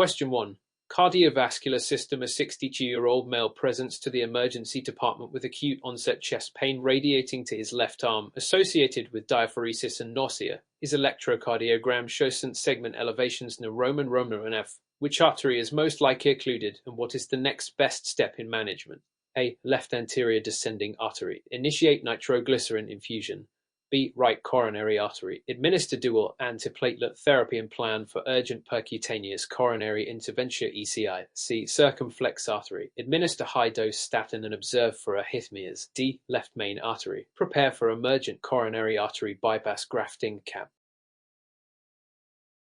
Question 1. Cardiovascular system. A 62-year-old male presents to the emergency department with acute onset chest pain radiating to his left arm, associated with diaphoresis and nausea. His electrocardiogram shows St. segment elevations near Roman and F. Which artery is most likely occluded, and what is the next best step in management? A. Left anterior descending artery. Initiate nitroglycerin infusion. B. Right coronary artery. Administer dual antiplatelet therapy and plan for urgent percutaneous coronary intervention ECI. C. Circumflex artery. Administer high-dose statin and observe for arrhythmias. D. Left main artery. Prepare for emergent coronary artery bypass grafting cap.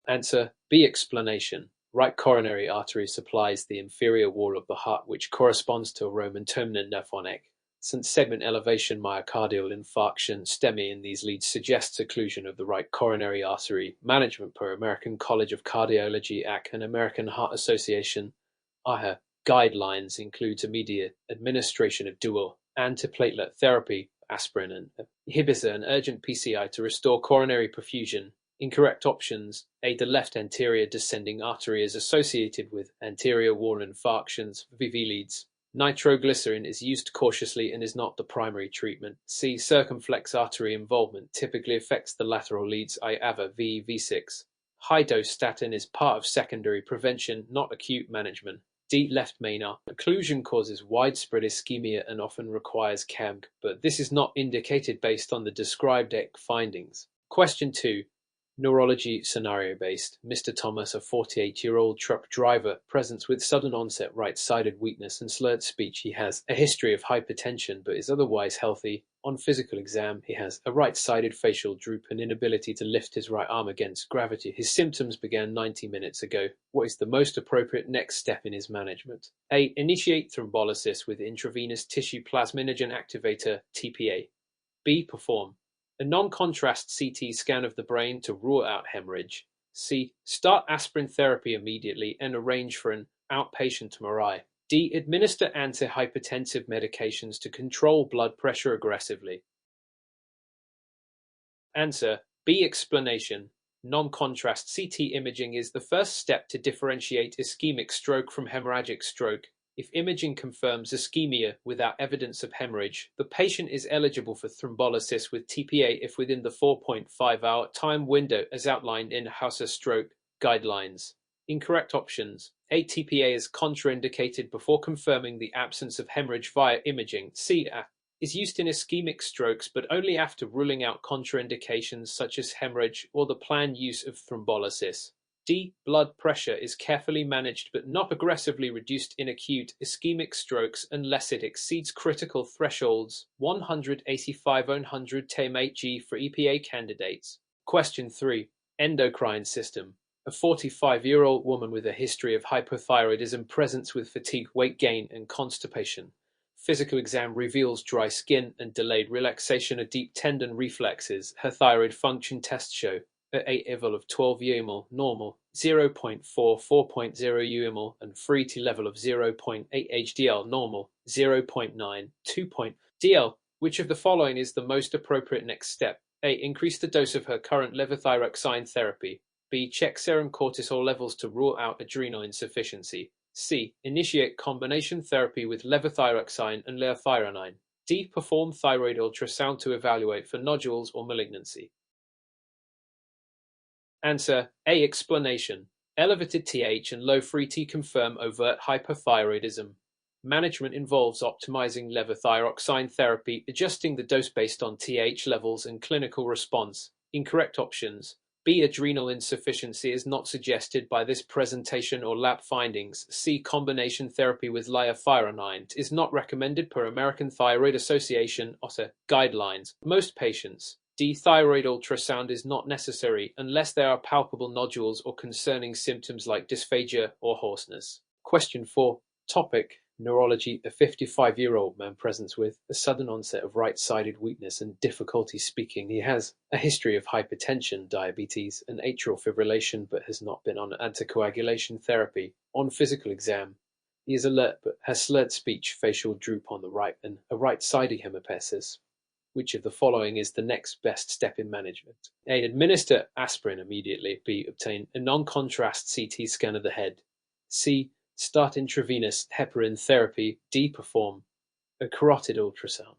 Answer B. Explanation. Right coronary artery supplies the inferior wall of the heart, which corresponds to a Roman terminal nephron. St. segment elevation myocardial infarction STEMI in these leads suggests occlusion of the right coronary artery. Management per American College of Cardiology AC and American Heart Association AHA guidelines includes immediate administration of dual antiplatelet therapy, aspirin and inhibitor, and urgent PCI to restore coronary perfusion. Incorrect options. A. The left anterior descending artery is associated with anterior wall infarctions, VV leads. Nitroglycerin is used cautiously and is not the primary treatment. C. Circumflex artery involvement typically affects the lateral leads IAVA V6. High-dose statin is part of secondary prevention, not acute management. D. Left main artery occlusion causes widespread ischemia and often requires CAMG, but this is not indicated based on the described EC findings. Question 2. Neurology scenario-based. Mr. Thomas, a 48-year-old truck driver, presents with sudden onset right-sided weakness and slurred speech. He has a history of hypertension but is otherwise healthy. On physical exam, he has a right-sided facial droop and inability to lift his right arm against gravity. His symptoms began 90 minutes ago. What is the most appropriate next step in his management? A. Initiate thrombolysis with intravenous tissue plasminogen activator TPA. B. Perform a non-contrast CT scan of the brain to rule out hemorrhage. C. Start aspirin therapy immediately and arrange for an outpatient MRI. D. Administer antihypertensive medications to control blood pressure aggressively. Answer B. Explanation. Non-contrast CT imaging is the first step to differentiate ischemic stroke from hemorrhagic stroke. If imaging confirms ischemia without evidence of hemorrhage, the patient is eligible for thrombolysis with TPA if within the 4.5-hour time window as outlined in Hauser stroke guidelines. Incorrect options. A. TPA is contraindicated before confirming the absence of hemorrhage via imaging. C. Is used in ischemic strokes but only after ruling out contraindications such as hemorrhage or the planned use of thrombolysis. D. Blood pressure is carefully managed but not aggressively reduced in acute ischemic strokes unless it exceeds critical thresholds 185/100 TmHg for EPA candidates. Question 3. Endocrine system. A 45-year-old woman with a history of hypothyroidism presents with fatigue, weight gain, and constipation. Physical exam reveals dry skin and delayed relaxation of deep tendon reflexes. Her thyroid function tests show a level of 12 UML normal, 0.4 4.0 UML, and free T level of 0.8 HDL normal, 0.9 2. DL. Which of the following is the most appropriate next step? A. Increase the dose of her current levothyroxine therapy. B. Check serum cortisol levels to rule out adrenal insufficiency. C. Initiate combination therapy with levothyroxine and leothyronine. D. Perform thyroid ultrasound to evaluate for nodules or malignancy. Answer A. Explanation. Elevated TH and low free T confirm overt hypothyroidism. Management involves optimizing levothyroxine therapy, adjusting the dose based on TH levels and clinical response. Incorrect options. B. Adrenal insufficiency is not suggested by this presentation or lab findings. C. Combination therapy with leothyronine is not recommended per American Thyroid Association (OSA) guidelines. Most patients. D. Thyroid ultrasound is not necessary unless there are palpable nodules or concerning symptoms like dysphagia or hoarseness. Question 4. Topic. Neurology. A 55-year-old man presents with a sudden onset of right-sided weakness and difficulty speaking. He has a history of hypertension, diabetes, and atrial fibrillation, but has not been on anticoagulation therapy. On physical exam, he is alert but has slurred speech, facial droop on the right, and a right-sided hemiparesis. Which of the following is the next best step in management? A. Administer aspirin immediately. B. Obtain a non-contrast CT scan of the head. C. Start intravenous heparin therapy. D. Perform a carotid ultrasound.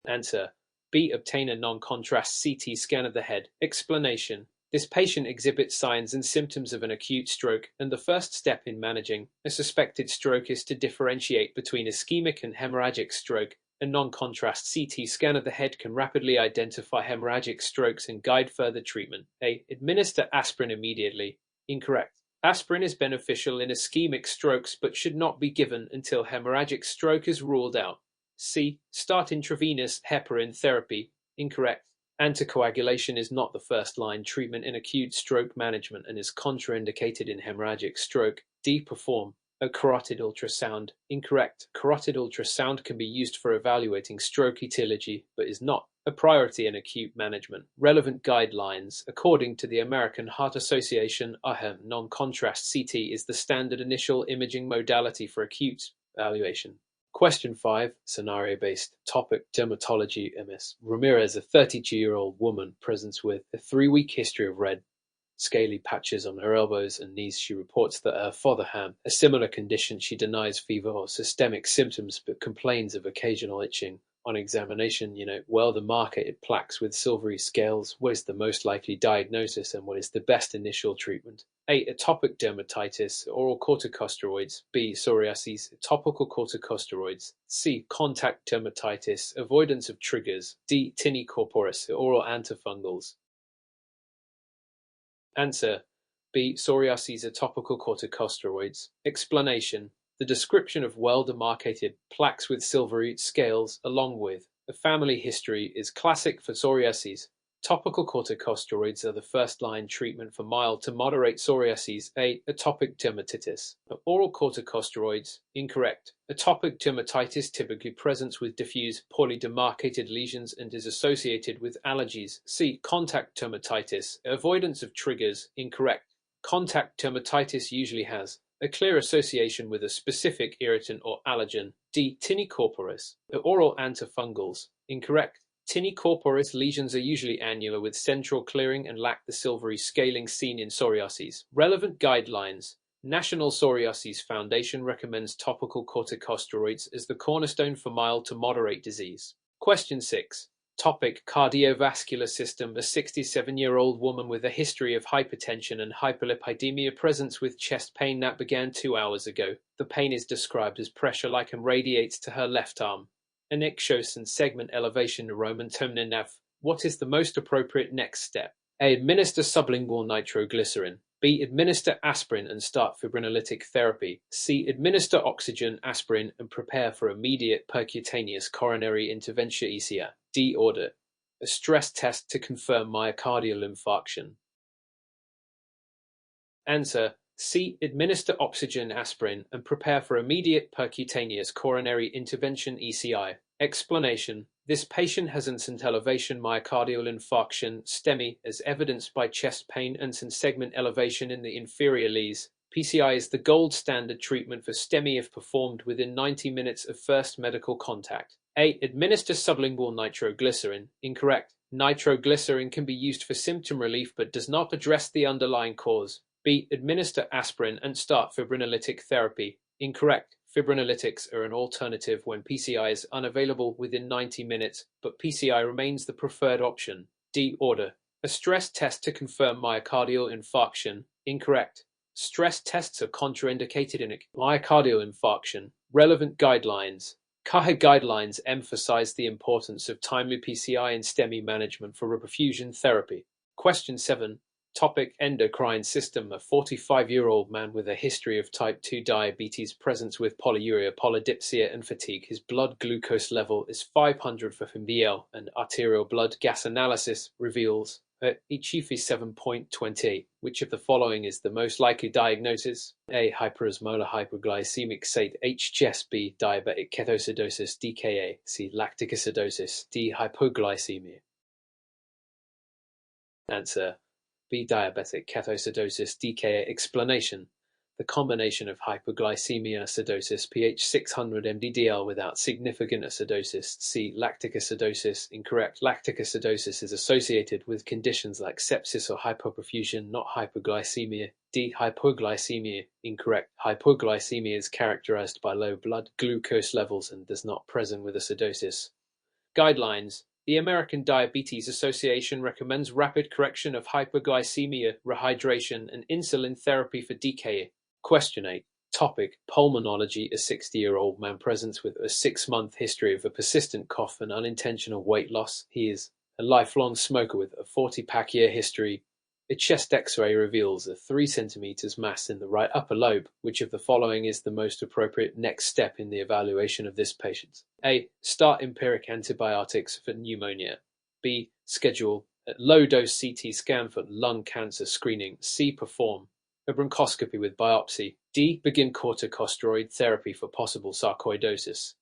Answer: B. Obtain a non-contrast CT scan of the head. Explanation: this patient exhibits signs and symptoms of an acute stroke, and the first step in managing a suspected stroke is to differentiate between ischemic and hemorrhagic stroke. A non-contrast CT scan of the head can rapidly identify hemorrhagic strokes and guide further treatment. A. Administer aspirin immediately. Incorrect. Aspirin is beneficial in ischemic strokes but should not be given until hemorrhagic stroke is ruled out. C. Start intravenous heparin therapy. Incorrect. Anticoagulation is not the first-line treatment in acute stroke management and is contraindicated in hemorrhagic stroke. D. Perform a carotid ultrasound. Incorrect. Carotid ultrasound can be used for evaluating stroke etiology, but is not a priority in acute management. Relevant guidelines. According to the American Heart Association, AHEM, non-contrast CT is the standard initial imaging modality for acute evaluation. Question 5, scenario-based. Topic: dermatology. MS Ramirez, a 32-year-old woman, presents with a 3-week history of red, scaly patches on her elbows and knees. She reports that her father had a similar condition. She denies fever or systemic symptoms, but complains of occasional itching. On examination, well-demarcated plaques with silvery scales. What is the most likely diagnosis and what is the best initial treatment? A. Atopic dermatitis, oral corticosteroids. B. Psoriasis, topical corticosteroids. C. Contact dermatitis, avoidance of triggers. D. Tinea corporis, oral antifungals. Answer: B. Psoriasis, topical corticosteroids. Explanation: the description of well-demarcated plaques with silvery scales, along with a family history, is classic for psoriasis. Topical corticosteroids are the first-line treatment for mild to moderate psoriasis. A. Atopic dermatitis. Oral corticosteroids. Incorrect. Atopic dermatitis typically presents with diffuse, poorly demarcated lesions and is associated with allergies. C. Contact dermatitis. Avoidance of triggers. Incorrect. Contact dermatitis usually has a clear association with a specific irritant or allergen. D. Tinea corporis. Oral antifungals. Incorrect. Tinea corporis lesions are usually annular with central clearing and lack the silvery scaling seen in psoriasis. Relevant guidelines. National Psoriasis Foundation recommends topical corticosteroids as the cornerstone for mild to moderate disease. Question 6. Topic: cardiovascular system. A 67-year-old woman with a history of hypertension and hyperlipidemia presents with chest pain that began 2 hours ago. The pain is described as pressure-like and radiates to her left arm. An ichthyosis and segment elevation neuroma and tonin nav. What is the most appropriate next step? A. Administer sublingual nitroglycerin. B. Administer aspirin and start fibrinolytic therapy. C. Administer oxygen, aspirin, and prepare for immediate percutaneous coronary intervention ECR. D. Order a stress test to confirm myocardial infarction. Answer: C. Administer oxygen, aspirin, and prepare for immediate percutaneous coronary intervention ECI. Explanation: this patient has instant elevation myocardial infarction STEMI as evidenced by chest pain and segment elevation in the inferior leads. PCI is the gold standard treatment for STEMI if performed within 90 minutes of first medical contact. A. Administer sublingual nitroglycerin. Incorrect. Nitroglycerin can be used for symptom relief but does not address the underlying cause. B. Administer aspirin and start fibrinolytic therapy. Incorrect. Fibrinolytics are an alternative when PCI is unavailable within 90 minutes, but PCI remains the preferred option. D. Order a stress test to confirm myocardial infarction. Incorrect. Stress tests are contraindicated in myocardial infarction. Relevant guidelines. CAHE guidelines emphasize the importance of timely PCI and STEMI management for reperfusion therapy. Question 7. Topic: endocrine system. A 45-year-old man with a history of type 2 diabetes presents with polyuria, polydipsia, and fatigue. His blood glucose level is 500 for ml, and arterial blood gas analysis reveals HEFI 7.28. Which of the following is the most likely diagnosis? A. Hyperosmolar hypoglycemic state. HS. B. Diabetic ketoacidosis DKA. C. Lactic acidosis. D. Hypoglycemia. Answer: B. Diabetic ketoacidosis DKA. Explanation: The combination of hypoglycemia acidosis pH 600 mdDL without significant acidosis. C. Lactic acidosis. Incorrect. Lactic acidosis is associated with conditions like sepsis or hypoperfusion, not hypoglycemia. D. Hypoglycemia. Incorrect. Hypoglycemia is characterized by low blood glucose levels and does not present with acidosis. Guidelines. The American Diabetes Association recommends rapid correction of hyperglycemia, rehydration, and insulin therapy for DKA. Question 8. Topic: Pulmonology. A 60-year-old man presents with a 6-month history of a persistent cough and unintentional weight loss. He is a lifelong smoker with a 40-pack year history. A chest X-ray reveals a 3 cm mass in the right upper lobe. Which of the following is the most appropriate next step in the evaluation of this patient? A. Start empiric antibiotics for pneumonia. B. Schedule a low-dose CT scan for lung cancer screening. C. Perform a bronchoscopy with biopsy. D. Begin corticosteroid therapy for possible sarcoidosis.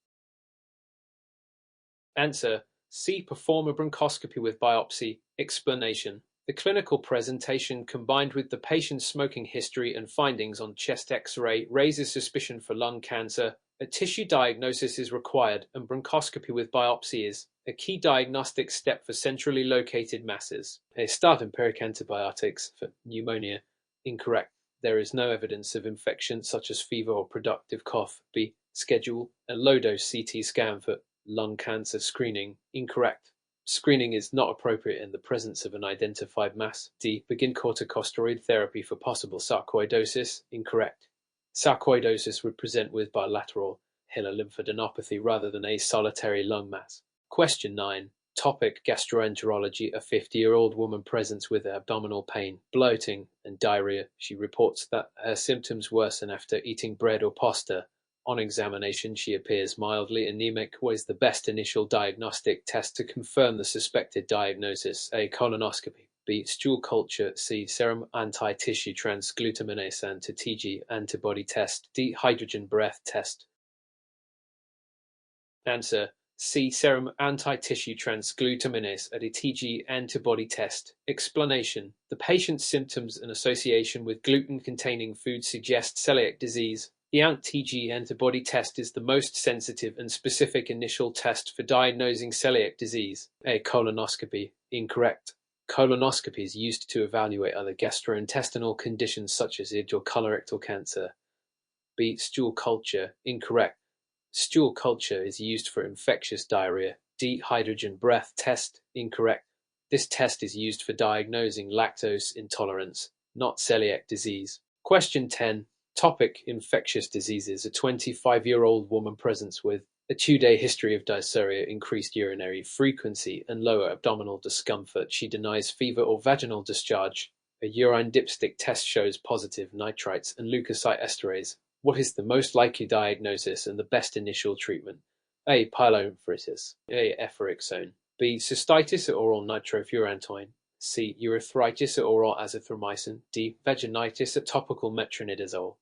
Answer: C. Perform a bronchoscopy with biopsy. Explanation: the clinical presentation combined with the patient's smoking history and findings on chest X-ray raises suspicion for lung cancer. A tissue diagnosis is required, and bronchoscopy with biopsy is a key diagnostic step for centrally located masses. A. Start empiric antibiotics for pneumonia. Incorrect. There is no evidence of infection such as fever or productive cough. B. Schedule a low-dose CT scan for lung cancer screening. Incorrect. Screening is not appropriate in the presence of an identified mass. D. Begin corticosteroid therapy for possible sarcoidosis. Incorrect. Sarcoidosis would present with bilateral hilar lymphadenopathy rather than a solitary lung mass. Question 9. Topic: Gastroenterology. A 50-year-old woman presents with abdominal pain, bloating, and diarrhea. She reports that her symptoms worsen after eating bread or pasta. On examination, she appears mildly anemic. What is the best initial diagnostic test to confirm the suspected diagnosis? A. Colonoscopy. B. Stool culture. C. Serum anti-tissue transglutaminase anti-TG antibody test. D. Hydrogen breath test. Answer: C. Serum anti-tissue transglutaminase anti-TG antibody test. Explanation: the patient's symptoms and association with gluten-containing food suggest celiac disease. The anti-TG antibody test is the most sensitive and specific initial test for diagnosing celiac disease. A. Colonoscopy. Incorrect. Colonoscopy is used to evaluate other gastrointestinal conditions such as id or colorectal cancer. B. Stool culture. Incorrect. Stool culture is used for infectious diarrhea. D. Hydrogen breath test. Incorrect. This test is used for diagnosing lactose intolerance, not celiac disease. Question 10. Topic: Infectious diseases. A 25-year-old woman presents with a 2-day history of dysuria, increased urinary frequency, and lower abdominal discomfort. She denies fever or vaginal discharge. A urine dipstick test shows positive nitrites and leukocyte esterase. What is the most likely diagnosis and the best initial treatment? A. Pyelonephritis. A. Efferixone. B. Cystitis or oral nitrofurantoin. C. Urethritis or oral azithromycin. D. Vaginitis at topical metronidazole.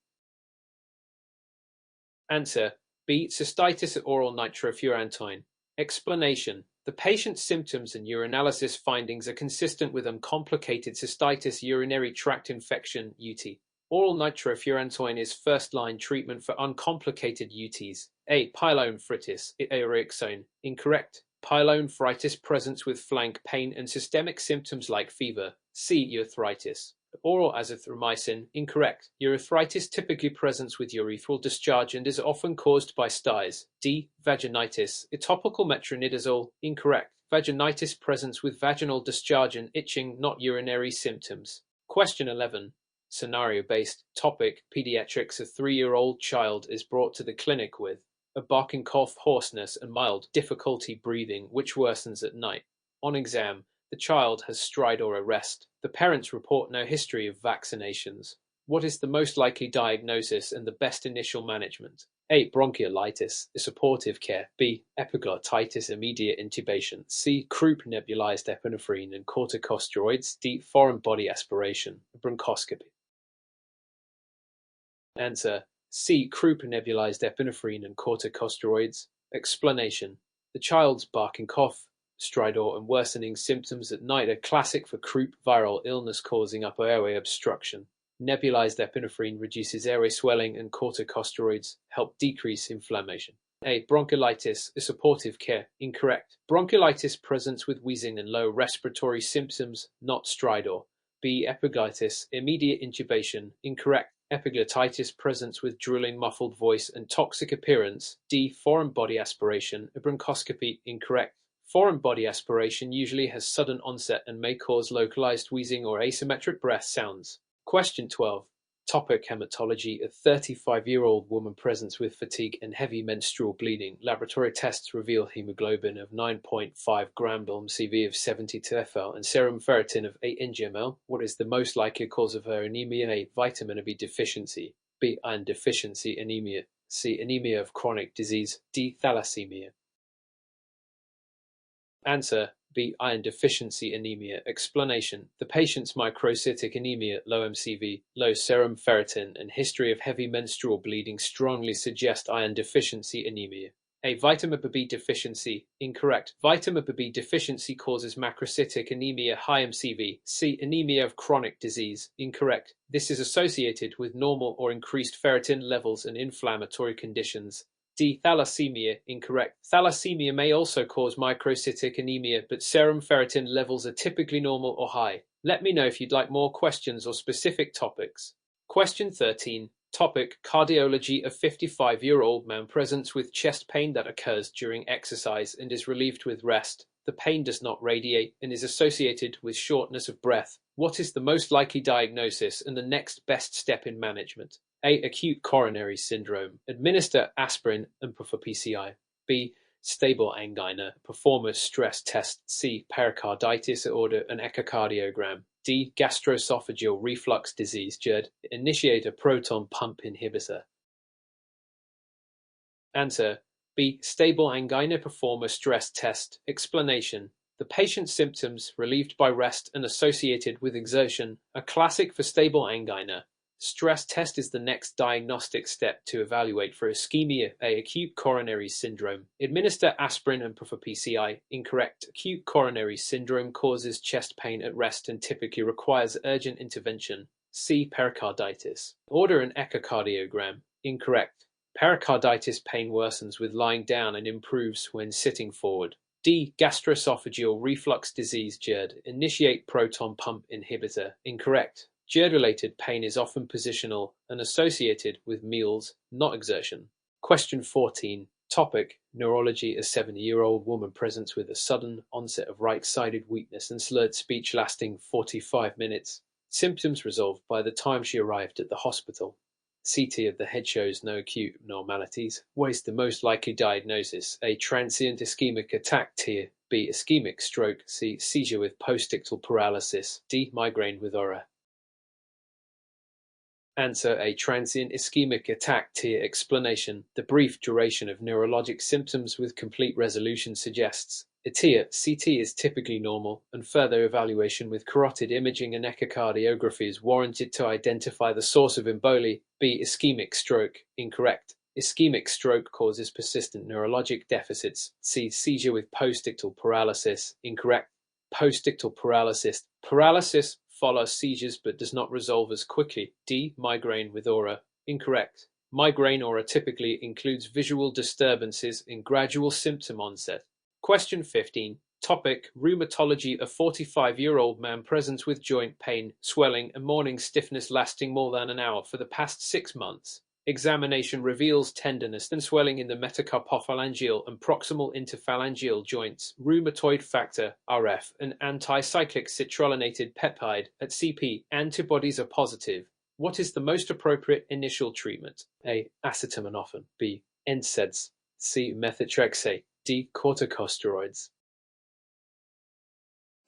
Answer: B. Cystitis at oral nitrofurantoin. Explanation: the patient's symptoms and urinalysis findings are consistent with uncomplicated cystitis urinary tract infection (UT). Oral nitrofurantoin is first-line treatment for uncomplicated UTs. A. Pyelonephritis. Erixone. Incorrect. Pyelonephritis presents with flank pain and systemic symptoms like fever. C. Urethritis. Oral azithromycin. Incorrect. Urethritis typically presents with urethral discharge and is often caused by styes. D. Vaginitis. Topical metronidazole. Incorrect. Vaginitis presents with vaginal discharge and itching, not urinary symptoms. Question 11. Scenario-based. Topic: Pediatrics. A 3-year-old child is brought to the clinic with a barking cough, hoarseness, and mild difficulty breathing, which worsens at night. On exam, the child has stridor arrest. The parents report no history of vaccinations. What is the most likely diagnosis and the best initial management? A. Bronchiolitis, supportive care. B. Epiglottitis, immediate intubation. C. Croup nebulized epinephrine and corticosteroids. D. Foreign body aspiration, bronchoscopy. Answer: C. Croup nebulized epinephrine and corticosteroids. Explanation: the child's barking cough, stridor, and worsening symptoms at night are classic for croup viral illness causing upper airway obstruction. Nebulized epinephrine reduces airway swelling, and corticosteroids help decrease inflammation. A. Bronchiolitis is supportive care. Incorrect. Bronchiolitis presents with wheezing and low respiratory symptoms, not stridor. B. Epiglottis, immediate intubation. Incorrect. Epiglottitis presents with drooling, muffled voice, and toxic appearance. D. Foreign body aspiration, a bronchoscopy. Incorrect. Foreign body aspiration usually has sudden onset and may cause localized wheezing or asymmetric breath sounds. Question 12. Topic: Hematology. A 35-year-old woman presents with fatigue and heavy menstrual bleeding. Laboratory tests reveal hemoglobin of 9.5 gram, CV of 72 FL, and serum ferritin of 8 ngml. What is the most likely cause of her anemia? A. Vitamin B deficiency. B. Iron deficiency anemia. C. Anemia of chronic disease. D. Thalassemia. Answer: B. Iron deficiency anemia. Explanation: the patient's microcytic anemia, low MCV, low serum ferritin, and history of heavy menstrual bleeding strongly suggest iron deficiency anemia. A. Vitamin B deficiency. Incorrect. Vitamin B deficiency causes macrocytic anemia, high MCV. C. Anemia of chronic disease. Incorrect. This is associated with normal or increased ferritin levels and inflammatory conditions. D. Thalassemia. Incorrect. Thalassemia may also cause microcytic anemia, but serum ferritin levels are typically normal or high. Let me know if you'd like more questions or specific topics. Question 13. Topic: Cardiology. A 55-year-old man presents with chest pain that occurs during exercise and is relieved with rest. The pain does not radiate and is associated with shortness of breath. What is the most likely diagnosis and the next best step in management? A. Acute coronary syndrome. Administer aspirin and for PCI. B. Stable angina. Perform a stress test. C. Pericarditis. Order an echocardiogram. D. Gastroesophageal reflux disease. GERD. Initiate a proton pump inhibitor. Answer: B. Stable angina. Perform a stress test. Explanation: the patient's symptoms, relieved by rest and associated with exertion, are classic for stable angina. Stress test is the next diagnostic step to evaluate for ischemia, A. Acute coronary syndrome. Administer aspirin and for PCI. Incorrect. Acute coronary syndrome causes chest pain at rest and typically requires urgent intervention. C. Pericarditis. Order an echocardiogram. Incorrect. Pericarditis pain worsens with lying down and improves when sitting forward. D. Gastroesophageal reflux disease. GERD. Initiate proton pump inhibitor. Incorrect. GERD-related pain is often positional and associated with meals, not exertion. Question 14. Topic: Neurology. A 70-year-old woman presents with a sudden onset of right-sided weakness and slurred speech lasting 45 minutes. Symptoms resolved by the time she arrived at the hospital. CT of the head shows no acute abnormalities. What is the most likely diagnosis? A. Transient ischemic attack. TIA. B. Ischemic stroke. C. Seizure with postictal paralysis. D. Migraine with aura. Answer: A. Transient ischemic attack. TIA. Explanation: the brief duration of neurologic symptoms with complete resolution suggests a TIA. CT is typically normal, and further evaluation with carotid imaging and echocardiography is warranted to identify the source of emboli. B. Ischemic stroke. Incorrect. Ischemic stroke causes persistent neurologic deficits. C. Seizure with postictal paralysis. Incorrect. Postictal paralysis. Paralysis follows seizures but does not resolve as quickly. D. Migraine with aura. Incorrect. Migraine aura typically includes visual disturbances in gradual symptom onset. Question 15. Topic: Rheumatology. A 45-year-old man presents with joint pain, swelling, and morning stiffness lasting more than an hour for the past 6 months. Examination reveals tenderness and swelling in the metacarpophalangeal and proximal interphalangeal joints. Rheumatoid factor (RF) and anti-cyclic citrullonated peptide at CP antibodies are positive. What is the most appropriate initial treatment? A. Acetaminophen. B. NSAIDs. C. Methotrexate. D. Corticosteroids.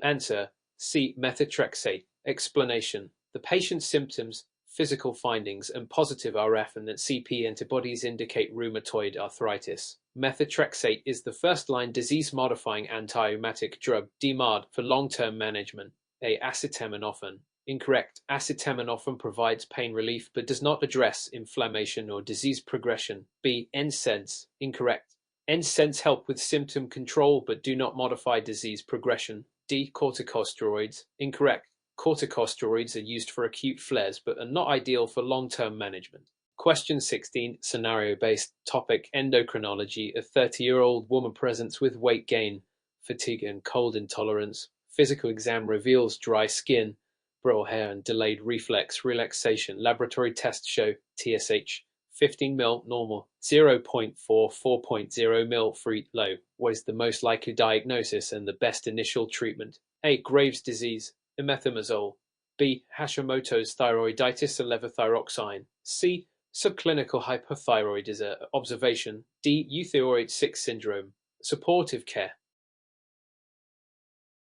Answer: C. Methotrexate. Explanation: the patient's symptoms, physical findings, and positive RF and CP antibodies indicate rheumatoid arthritis. Methotrexate is the first-line disease-modifying anti-rheumatic drug DMARD for long-term management. A. Acetaminophen. Incorrect. Acetaminophen provides pain relief but does not address inflammation or disease progression. B. NSAIDs. Incorrect. NSAIDs help with symptom control but do not modify disease progression. D. Corticosteroids. Incorrect. Corticosteroids are used for acute flares but are not ideal for long-term management. Question 16, scenario-based topic endocrinology. A 30-year-old woman presents with weight gain, fatigue and cold intolerance. Physical exam reveals dry skin, brittle hair and delayed reflex relaxation. Laboratory tests show TSH 15 mil normal, 0.4 4.0 mil free low. What is the most likely diagnosis and the best initial treatment? A. Graves' disease, imethimazole. B. Hashimoto's thyroiditis and levothyroxine. C. Subclinical hypothyroidism observation. D. Euthyroid 6 syndrome. Supportive care.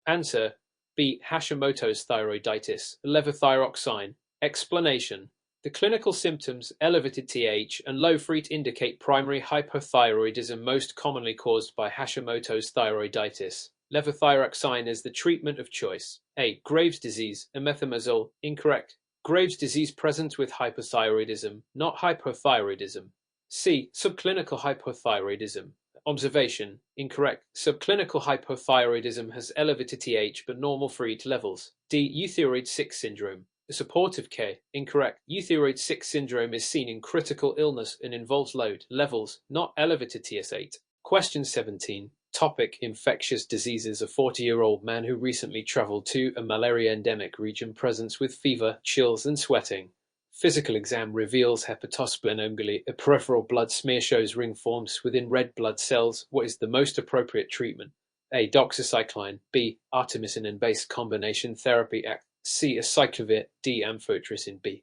Answer: B. Hashimoto's thyroiditis, levothyroxine. Explanation: the clinical symptoms, elevated TH and low FreeT, indicate primary hypothyroidism most commonly caused by Hashimoto's thyroiditis. Levothyroxine is the treatment of choice. A. Graves' disease, imethimazole. Incorrect. Graves' disease presents with hypothyroidism, not hypothyroidism. C. Subclinical hypothyroidism. Observation: incorrect. Subclinical hypothyroidism has elevated TH but normal FreeT levels. D. Euthyroid 6 syndrome. Supportive care. Incorrect. Euthyroid 6 syndrome is seen in critical illness and involves load levels, not elevated TS8. Question 17. Topic: infectious diseases. A 40-year-old man who recently traveled to a malaria endemic region presents with fever, chills and sweating. Physical exam reveals hepatosplenomegaly. A peripheral blood smear shows ring forms within red blood cells. What is the most appropriate treatment? A. Doxycycline. B. Artemisinin-based combination therapy act. C. Acyclovir. D. Amphotericin B.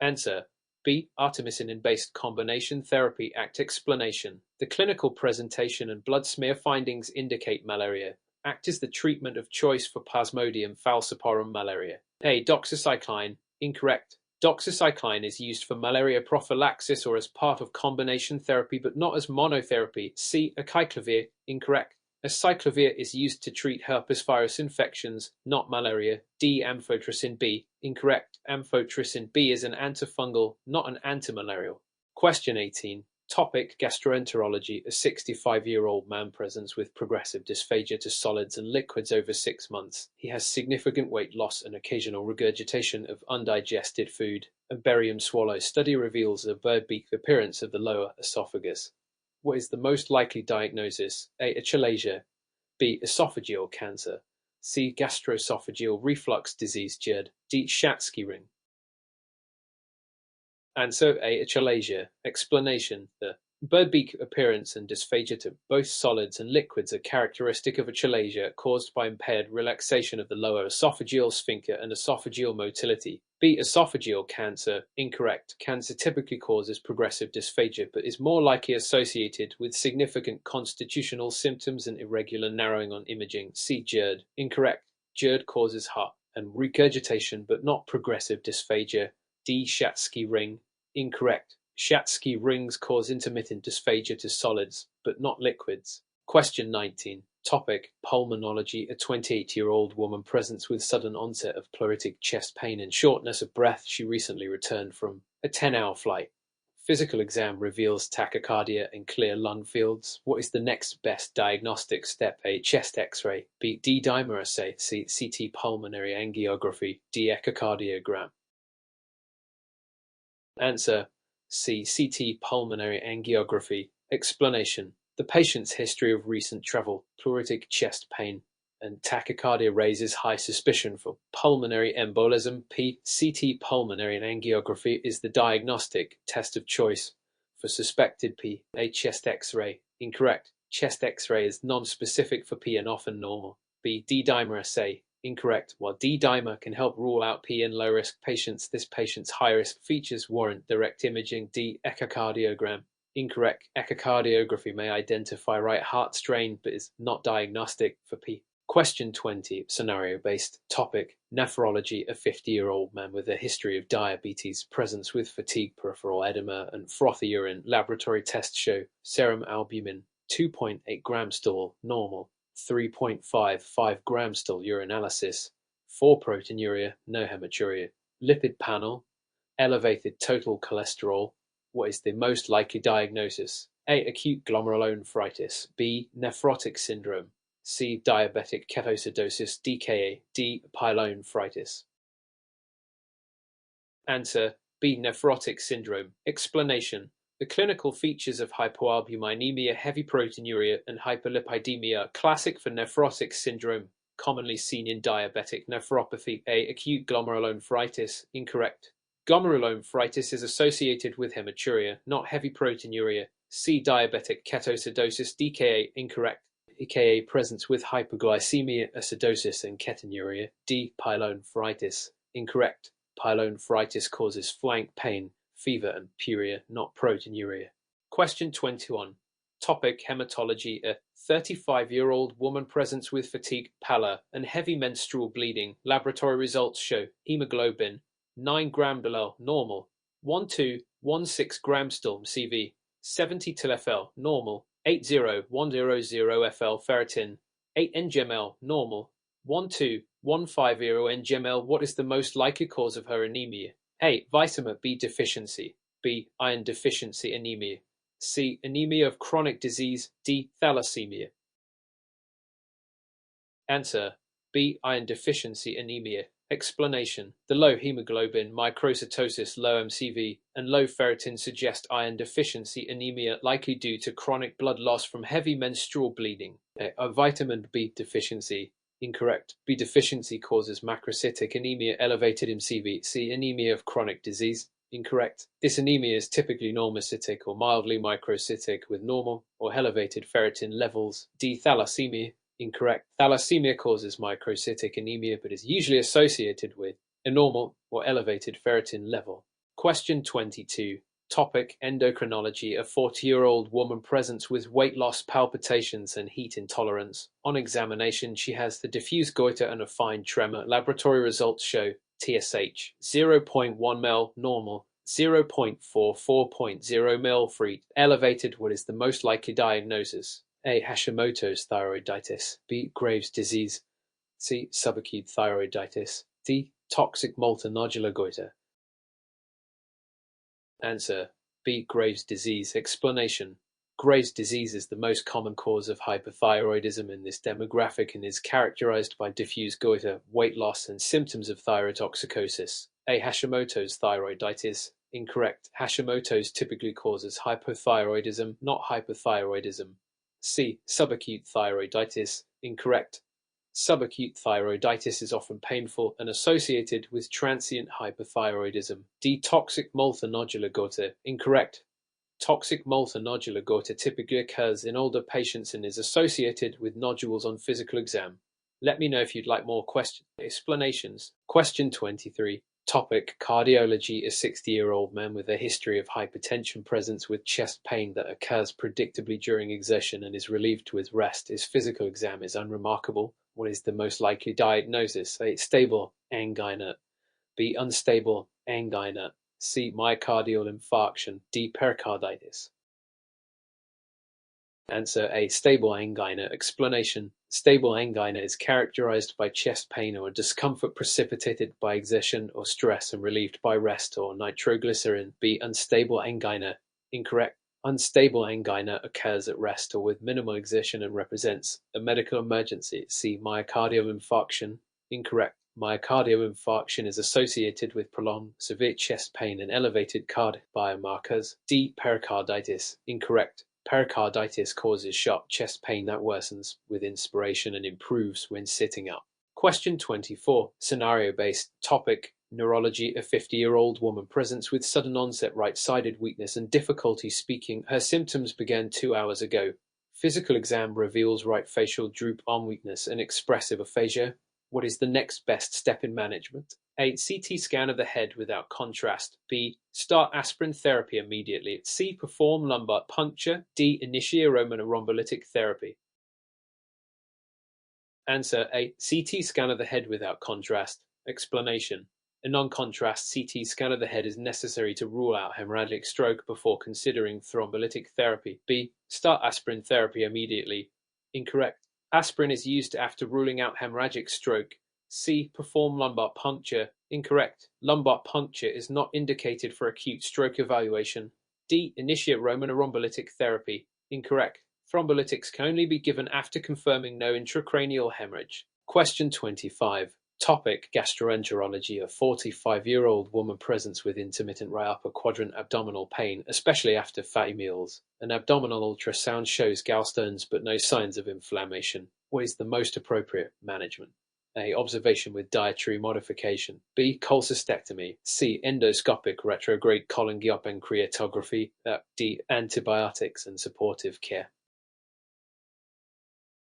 Answer: B. Artemisinin-based combination therapy act. Explanation: the clinical presentation and blood smear findings indicate malaria. Act is the treatment of choice for Plasmodium falciparum malaria. A. Doxycycline. Incorrect. Doxycycline is used for malaria prophylaxis or as part of combination therapy but not as monotherapy. C. Acyclovir. Incorrect. Acyclovir is used to treat herpes virus infections, not malaria. D. Amphotericin B. Incorrect. Amphotericin B is an antifungal, not an antimalarial. Question 18. Topic: gastroenterology. A 65-year-old man presents with progressive dysphagia to solids and liquids over 6 months. He has significant weight loss and occasional regurgitation of undigested food. A barium swallow study reveals a bird-beak appearance of the lower esophagus. What is the most likely diagnosis? A. Achalasia. B. Esophageal cancer. C. Gastroesophageal reflux disease GERD. D. Schatzky ring. Answer: A. Achalasia. Explanation: the bird-beak appearance and dysphagia to both solids and liquids are characteristic of achalasia caused by impaired relaxation of the lower esophageal sphincter and esophageal motility. B. Esophageal cancer. Incorrect. Cancer typically causes progressive dysphagia but is more likely associated with significant constitutional symptoms and irregular narrowing on imaging. C. GERD. Incorrect. GERD causes heart and regurgitation but not progressive dysphagia. D. Schatzky ring. Incorrect. Schatzky rings cause intermittent dysphagia to solids, but not liquids. Question 19. Topic: pulmonology. A 28-year-old woman presents with sudden onset of pleuritic chest pain and shortness of breath. She recently returned from a 10-hour flight. Physical exam reveals tachycardia and clear lung fields. What is the next best diagnostic step? A. Chest X-ray. B. D-dimer assay. C. CT pulmonary angiography. D. Echocardiogram. Answer: C. CT pulmonary angiography. Explanation: the patient's history of recent travel, pleuritic chest pain, and tachycardia raises high suspicion for pulmonary embolism. P. CT pulmonary angiography is the diagnostic test of choice for suspected P. A. Chest X-ray. Incorrect. Chest X-ray is non-specific for P and often normal. B. D-dimer assay. Incorrect. While D-dimer can help rule out P in low-risk patients, this patient's high-risk features warrant direct imaging. D. Echocardiogram. Incorrect. Echocardiography may identify right heart strain but is not diagnostic for P. Question 20. Scenario-based. Topic: nephrology. A 50-year-old man with a history of diabetes presents with fatigue, peripheral edema, and frothy urine. Laboratory tests show serum albumin 2.8 gram stool normal, 3.55 gram stool urinalysis, 4 proteinuria, no hematuria. Lipid panel: elevated total cholesterol. What is the most likely diagnosis? A. Acute glomerulonephritis. B. Nephrotic syndrome. C. Diabetic ketoacidosis, DKA. D. Pyelonephritis. Answer B. Nephrotic syndrome. Explanation: the clinical features of hypoalbuminemia, heavy proteinuria, and hyperlipidemia are classic for nephrotic syndrome, commonly seen in diabetic nephropathy. A. Acute glomerulonephritis. Incorrect. Glomerulonephritis is associated with hematuria, not heavy proteinuria. C. Diabetic ketoacidosis, DKA. Incorrect. DKA presents with hyperglycemia, acidosis, and ketonuria. D. Pyelonephritis. Incorrect. Pyelonephritis causes flank pain, fever, and pyuria, not proteinuria. Question 21. Topic: hematology. A 35-year-old woman presents with fatigue, pallor, and heavy menstrual bleeding. Laboratory results show hemoglobin 9 gram below normal, 1216 gram storm CV, 70 TFL normal, 80100 FL ferritin, 8 NGML normal, 12150 NGML. What is the most likely cause of her anemia? A. Vitamin B deficiency. B. Iron deficiency anemia. C. Anemia of chronic disease. D. Thalassemia. Answer B. Iron deficiency anemia. Explanation: the low hemoglobin, microcytosis, low MCV, and low ferritin suggest iron deficiency anemia, likely due to chronic blood loss from heavy menstrual bleeding. A. Vitamin B deficiency. Incorrect. B deficiency causes macrocytic anemia, elevated MCV. C. Anemia of chronic disease. Incorrect. This anemia is typically normocytic or mildly microcytic with normal or elevated ferritin levels. D. Thalassemia. Incorrect. Thalassemia causes microcytic anemia but is usually associated with a normal or elevated ferritin level. Question 22. Topic: endocrinology. A 40-year-old woman presents with weight loss, palpitations, and heat intolerance. On examination, she has the diffuse goiter and a fine tremor. Laboratory results show TSH 0.1 ml normal, 0.44.0 ml free, elevated. What is the most likely diagnosis? A. Hashimoto's thyroiditis. B. Graves' disease. C. Subacute thyroiditis. D. Toxic multinodular goiter. Answer B. Graves' disease. Explanation: Graves' disease is the most common cause of hyperthyroidism in this demographic and is characterized by diffuse goiter, weight loss, and symptoms of thyrotoxicosis. A. Hashimoto's thyroiditis. Incorrect. Hashimoto's typically causes hypothyroidism, not hyperthyroidism. C. Subacute thyroiditis. Incorrect. Subacute thyroiditis is often painful and associated with transient hyperthyroidism. D. Toxic multinodular goiter. Incorrect. Toxic multinodular goiter typically occurs in older patients and is associated with nodules on physical exam. Let me know if you'd like more explanations. Question 23. Topic: cardiology. A 60-year-old man with a history of hypertension presents with chest pain that occurs predictably during exertion and is relieved with rest. His physical exam is unremarkable. What is the most likely diagnosis? A. Stable angina. B. Unstable angina. C. Myocardial infarction. D. Pericarditis. Answer A. Stable angina. Explanation: stable angina is characterized by chest pain or discomfort precipitated by exertion or stress and relieved by rest or nitroglycerin. B. Unstable angina. Incorrect. Unstable angina occurs at rest or with minimal exertion and represents a medical emergency. C. Myocardial infarction. Incorrect. Myocardial infarction is associated with prolonged severe chest pain and elevated cardiac biomarkers. D. Pericarditis. Incorrect. Pericarditis causes sharp chest pain that worsens with inspiration and improves when sitting up. Question 24. Scenario-based. Topic: neurology. A 50-year-old woman presents with sudden onset right-sided weakness and difficulty speaking. Her symptoms began 2 hours ago. Physical exam reveals right facial droop, arm weakness, and expressive aphasia. What is the next best step in management? A. CT scan of the head without contrast. B. Start aspirin therapy immediately. C. Perform lumbar puncture. D. Initiate Roman rhombolytic therapy. Answer A. CT scan of the head without contrast. Explanation: a non-contrast CT scan of the head is necessary to rule out hemorrhagic stroke before considering thrombolytic therapy. B. Start aspirin therapy immediately. Incorrect. Aspirin is used after ruling out hemorrhagic stroke. C. Perform lumbar puncture. Incorrect. Lumbar puncture is not indicated for acute stroke evaluation. D. Initiate Roman rhombolytic therapy. Incorrect. Thrombolytics can only be given after confirming no intracranial hemorrhage. Question 25. Topic: gastroenterology. A 45-year-old woman presents with intermittent right upper quadrant abdominal pain, especially after fatty meals. An abdominal ultrasound shows gallstones but no signs of inflammation. What is the most appropriate management? A. Observation with dietary modification. B. Cholecystectomy. C. Endoscopic retrograde cholangiopancreatography. D. Antibiotics and supportive care.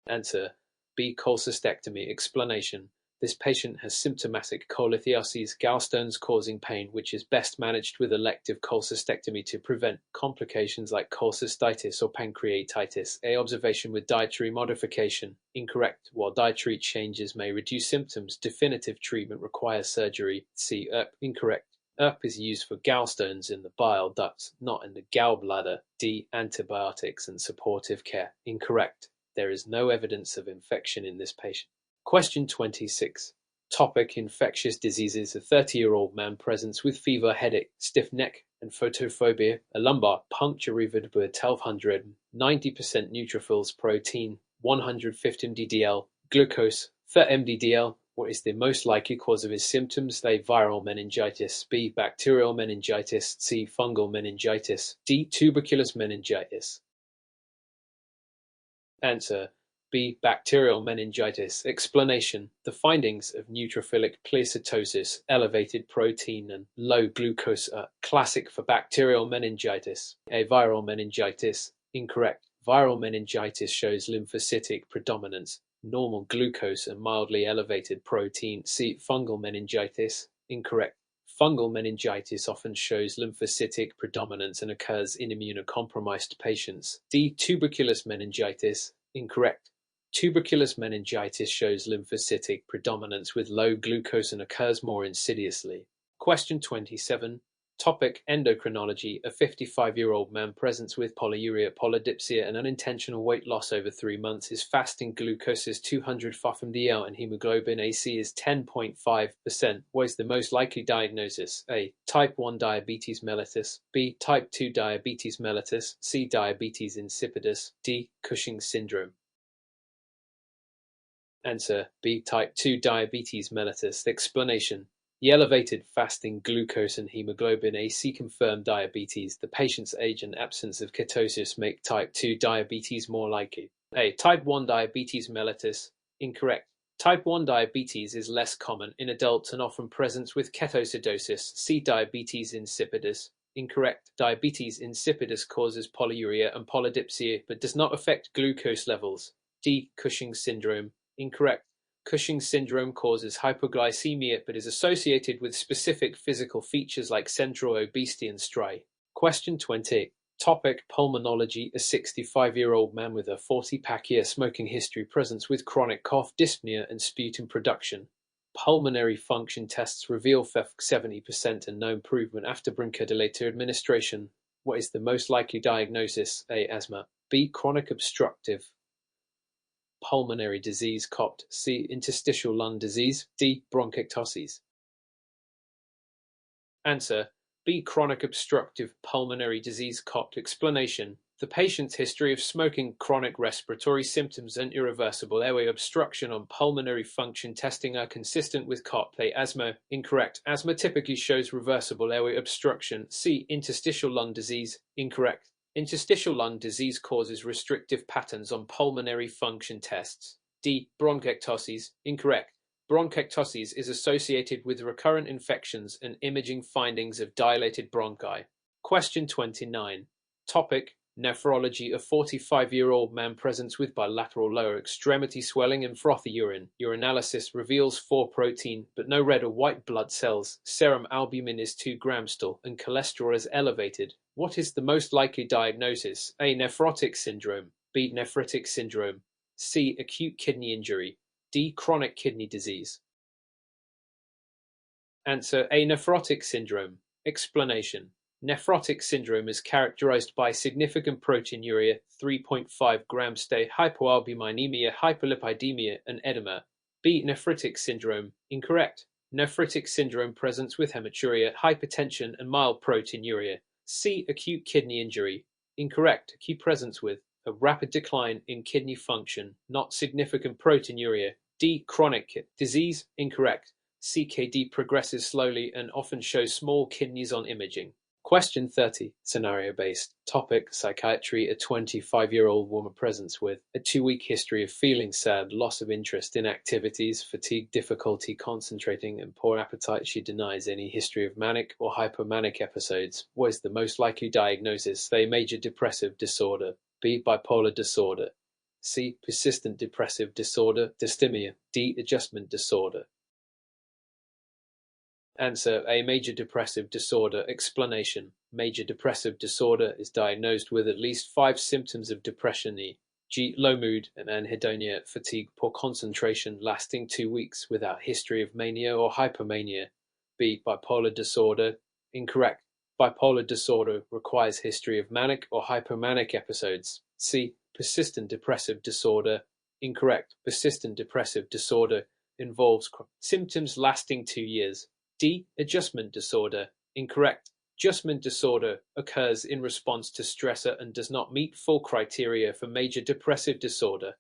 Answer: B. Cholecystectomy. Explanation: this patient has symptomatic cholelithiasis, gallstones causing pain, which is best managed with elective cholecystectomy to prevent complications like cholecystitis or pancreatitis. A. Observation with dietary modification. Incorrect. While dietary changes may reduce symptoms, definitive treatment requires surgery. C. Incorrect. ERP is used for gallstones in the bile ducts, not in the gallbladder. D. Antibiotics and supportive care. Incorrect. There is no evidence of infection in this patient. Question 26. Topic: infectious diseases. A 30-year-old man presents with fever, headache, stiff neck, and photophobia. A lumbar puncture revered with 1200, 90% neutrophils, protein, 150 mdDL, glucose, 30 mdDL. What is the most likely cause of his symptoms? A. Viral meningitis. B. Bacterial meningitis. C. Fungal meningitis. D. Tuberculous meningitis. Answer: B. Bacterial meningitis. Explanation: the findings of neutrophilic pleocytosis, elevated protein, and low glucose are classic for bacterial meningitis. A. Viral meningitis. Incorrect. Viral meningitis shows lymphocytic predominance, normal glucose, and mildly elevated protein. C. Fungal meningitis. Incorrect. Fungal meningitis often shows lymphocytic predominance and occurs in immunocompromised patients. D. Tuberculous meningitis. Incorrect. Tuberculous meningitis shows lymphocytic predominance with low glucose and occurs more insidiously. Question 27. Topic: endocrinology. A 55-year-old man presents with polyuria, polydipsia, and unintentional weight loss over 3 months. His fasting glucose is 200 ppmdl and hemoglobin AC is 10.5%. What is the most likely diagnosis? A. Type 1 diabetes mellitus. B. Type 2 diabetes mellitus. C. Diabetes insipidus. D. Cushing's syndrome. Answer: B. Type 2 diabetes mellitus. Explanation: the elevated fasting glucose and hemoglobin AC confirm diabetes. The patient's age and absence of ketosis make type 2 diabetes more likely. A. Type 1 diabetes mellitus. Incorrect. Type 1 diabetes is less common in adults and often presents with ketoacidosis. C. Diabetes insipidus. Incorrect. Diabetes insipidus causes polyuria and polydipsia but does not affect glucose levels. D. Cushing's syndrome. Incorrect. Cushing's syndrome causes hypoglycemia but is associated with specific physical features like central obesity and striae. Question 20. Topic: pulmonology. A 65-year-old man with a 40-pack-year smoking history presents with chronic cough, dyspnea, and sputum production. Pulmonary function tests reveal 70% and no improvement after bronchodilator administration. What is the most likely diagnosis? A. Asthma. B. Chronic obstructive pulmonary disease, COPD. C. Interstitial lung disease. D. Bronchiectasis. Answer: B. Chronic obstructive pulmonary disease, COPD. Explanation: the patient's history of smoking, chronic respiratory symptoms, and irreversible airway obstruction on pulmonary function testing are consistent with COPD. A. Asthma. Incorrect. Asthma typically shows reversible airway obstruction. C. Interstitial lung disease. Incorrect. Interstitial lung disease causes restrictive patterns on pulmonary function tests. D. Bronchiectasis. Incorrect. Bronchiectasis is associated with recurrent infections and imaging findings of dilated bronchi. Question 29. Topic: nephrology. A 45-year-old man presents with bilateral lower extremity swelling and frothy urine. Urinalysis reveals 4 protein but no red or white blood cells. Serum albumin is 2 grams still and cholesterol is elevated. What is the most likely diagnosis? A. Nephrotic syndrome. B. Nephritic syndrome. C. Acute kidney injury. D. Chronic kidney disease. Answer: A. Nephrotic syndrome. Explanation: nephrotic syndrome is characterized by significant proteinuria, 3.5 grams day, hypoalbuminemia, hypolipidemia, and edema. B. Nephritic syndrome. Incorrect. Nephritic syndrome presents with hematuria, hypertension, and mild proteinuria. C. Acute kidney injury. Incorrect. Acute presence with A rapid decline in kidney function, not significant proteinuria. D. Chronic disease, incorrect. CKD progresses slowly and often shows small kidneys on imaging. Question 30, scenario-based. Topic, psychiatry. A 25-year-old woman presents with a 2-week history of feeling sad, loss of interest in activities, fatigue, difficulty concentrating, and poor appetite. She denies any history of manic or hypomanic episodes. What is the most likely diagnosis? A. Major depressive disorder. B. Bipolar disorder. C. Persistent depressive disorder, dysthymia. D. Adjustment disorder. Answer: A. Major depressive disorder. Explanation: Major depressive disorder is diagnosed with at least 5 symptoms of depression. G. Low mood and anhedonia, fatigue, poor concentration lasting 2 weeks without history of mania or hypomania. B. Bipolar disorder. Incorrect. Bipolar disorder requires history of manic or hypomanic episodes. C. Persistent depressive disorder. Incorrect. Persistent depressive disorder involves symptoms lasting 2 years. D. Adjustment disorder. Incorrect. Adjustment disorder occurs in response to stressor and does not meet full criteria for major depressive disorder.